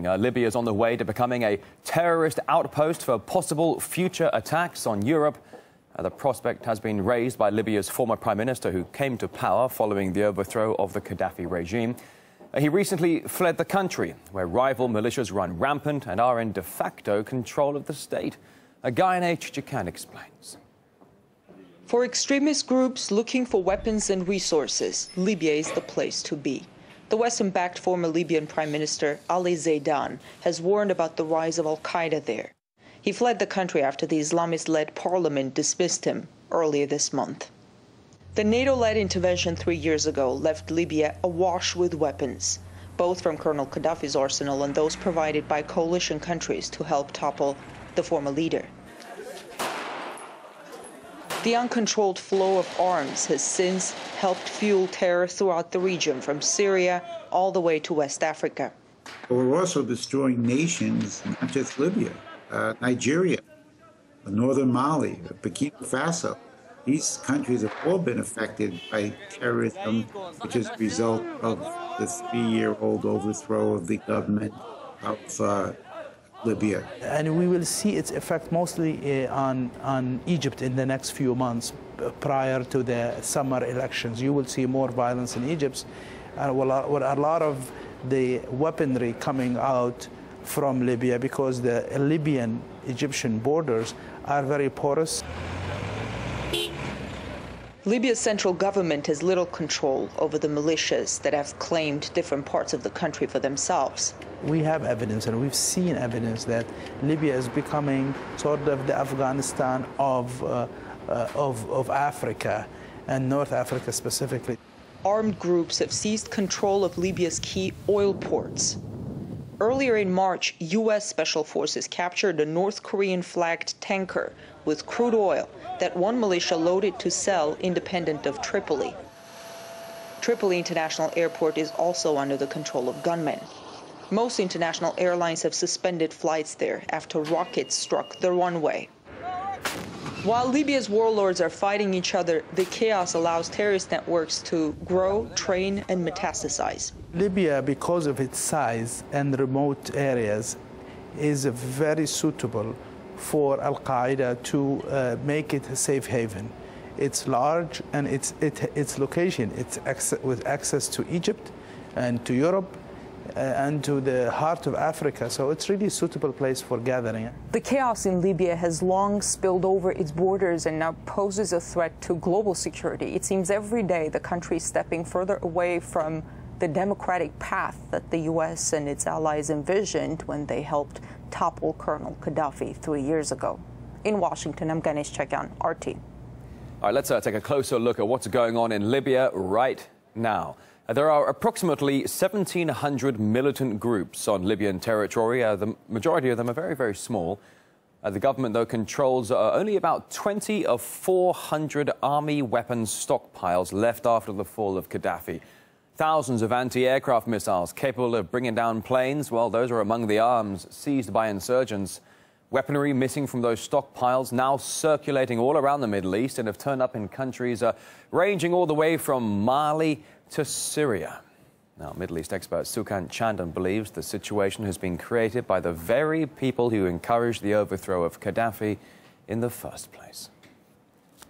Libya is on the way to becoming a terrorist outpost for possible future attacks on Europe. The prospect has been raised by Libya's former prime minister, who came to power following the overthrow of the Gaddafi regime. He recently fled the country, where rival militias run rampant and are in de facto control of the state. Guy Chikan explains. For extremist groups looking for weapons and resources, Libya is the place to be. The Western-backed former Libyan Prime Minister Ali Zaidan has warned about the rise of al-Qaeda there. He fled the country after the Islamist-led parliament dismissed him earlier this month. The NATO-led intervention 3 years ago left Libya awash with weapons, both from Colonel Gaddafi's arsenal and those provided by coalition countries to help topple the former leader. The uncontrolled flow of arms has since helped fuel terror throughout the region, from Syria all the way to West Africa. We're also destroying nations, not just Libya, Nigeria, northern Mali, Burkina Faso. These countries have all been affected by terrorism, which is a result of the 3-year-old overthrow of the government of Libya. And we will see its effect mostly on Egypt in the next few months prior to the summer elections. You will see more violence in Egypt, with a lot of the weaponry coming out from Libya, because the Libyan-Egyptian borders are very porous. Libya's central government has little control over the militias that have claimed different parts of the country for themselves. We have evidence, and we've seen evidence, that Libya is becoming sort of the Afghanistan of Africa, and North Africa specifically. Armed groups have seized control of Libya's key oil ports. Earlier in March, U.S. Special Forces captured a North Korean-flagged tanker with crude oil that one militia loaded to sell independent of Tripoli. Tripoli International Airport is also under the control of gunmen. Most international airlines have suspended flights there after rockets struck the runway. While Libya's warlords are fighting each other, the chaos allows terrorist networks to grow, train, and metastasize. Libya, because of its size and remote areas, is very suitable for al-Qaeda to make it a safe haven. It's large, and its location, with access to Egypt and to Europe and to the heart of Africa, so it's really a suitable place for gathering. The chaos in Libya has long spilled over its borders and now poses a threat to global security. It seems every day the country is stepping further away from the democratic path that the U.S. and its allies envisioned when they helped topple Colonel Gaddafi 3 years ago. In Washington, I'm Ganesh Chekyan, RT. All right, let's take a closer look at what's going on in Libya right now. There are approximately 1,700 militant groups on Libyan territory. The majority of them are very, very small. The government, though, controls only about 20 of 400 army weapons stockpiles left after the fall of Gaddafi. Thousands of anti-aircraft missiles capable of bringing down planes, well, those are among the arms seized by insurgents. Weaponry missing from those stockpiles now circulating all around the Middle East and have turned up in countries ranging all the way from Mali to Syria. Now, Middle East expert Sukant Chandan believes the situation has been created by the very people who encouraged the overthrow of Gaddafi in the first place.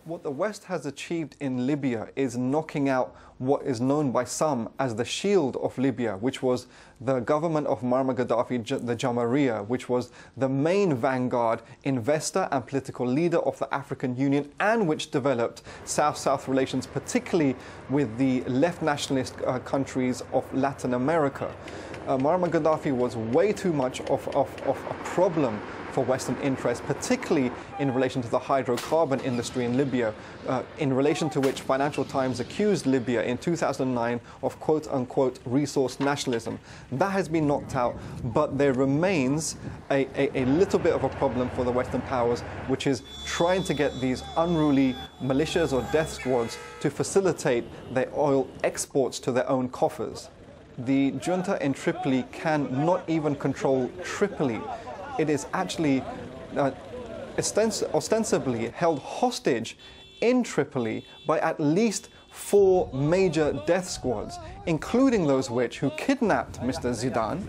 What the West has achieved in Libya is knocking out what is known by some as the shield of Libya, which was the government of Muammar Gaddafi, the Jamahiriya, which was the main vanguard, investor and political leader of the African Union, and which developed South-South relations, particularly with the left nationalist countries of Latin America. Muammar Gaddafi was way too much of a problem for Western interests, particularly in relation to the hydrocarbon industry in Libya, in relation to which Financial Times accused Libya in 2009 of quote-unquote resource nationalism. That has been knocked out, but there remains a little bit of a problem for the Western powers, which is trying to get these unruly militias or death squads to facilitate their oil exports to their own coffers. The junta in Tripoli can not even control Tripoli. It is actually ostensibly held hostage in Tripoli by at least 4 major death squads, including those who kidnapped Mr. Zidane,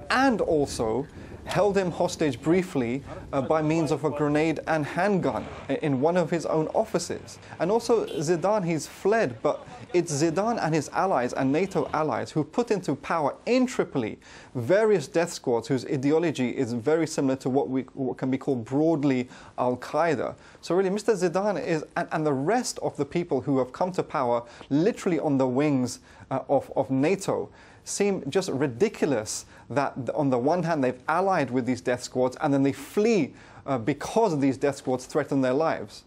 and also held him hostage briefly by means of a grenade and handgun in one of his own offices. And also Zidane, he's fled, but it's Zidane and his allies and NATO allies who put into power in Tripoli various death squads whose ideology is very similar to what can be called broadly Al-Qaeda. So really Mr. Zidane is, and the rest of the people who have come to power literally on the wings of NATO, seem just ridiculous that on the one hand they've allied with these death squads and then they flee because these death squads threaten their lives.